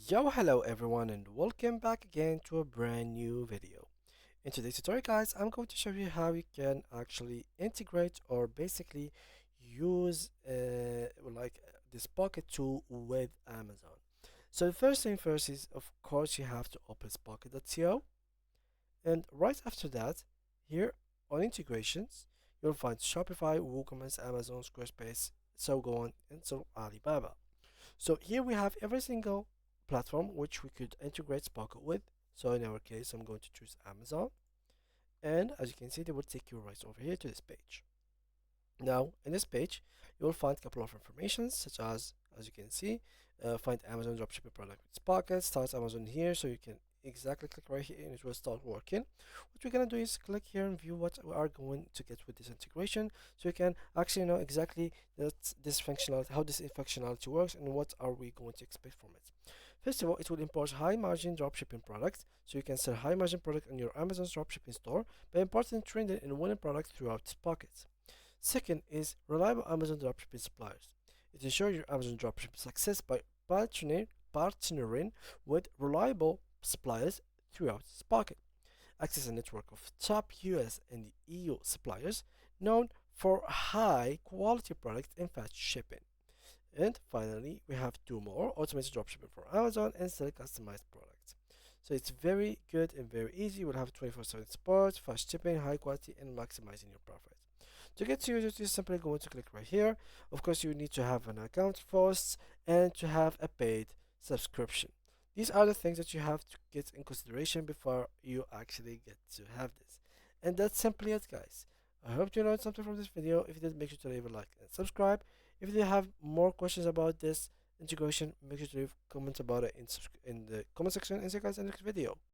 Yo, hello everyone, and welcome back again to a brand new video. In today's tutorial, guys, I'm going to show you how you can actually integrate or basically use this Pocket tool with Amazon. So the first thing first is, of course, you have to open Spocket.co, and right after that, here on integrations, you'll find Shopify, WooCommerce, Amazon, Squarespace, so go on, and so Alibaba. So here we have every single platform which we could integrate Spocket with. So in our case, I'm going to choose Amazon. And as you can see, they will take you right over here to this page. Now, in this page, you will find a couple of informations such as you can see, find Amazon dropshipping product with Spocket, start Amazon here, so you can exactly click right here and it will start working. What we're gonna do is click here and view what we are going to get with this integration, so you can actually know exactly that this functionality, how this functionality works, and what are we going to expect from it. First of all, it will import high margin dropshipping products, so you can sell high margin product on your Amazon dropshipping store by importing trending and winning products throughout Spocket. Second is reliable Amazon dropshipping suppliers. It ensures your Amazon dropshipping success by partnering with reliable suppliers throughout Spocket. Access a network of top US and EU suppliers known for high quality products and fast shipping. And finally, we have two more: automated dropshipping for Amazon and sell customized products. So it's very good and very easy. We'll have 24/7 support, fast shipping, high quality, and maximizing your profit. To get to users, you simply going to click right here. Of course, you need to have an account first and to have a paid subscription. These are the things that you have to get in consideration before you actually get to have this. And that's simply it, guys. I hope you learned something from this video. If you did, make sure to leave a like and subscribe. If you have more questions about this integration, make sure to leave comments about it in the comment section, and see you guys in the next video.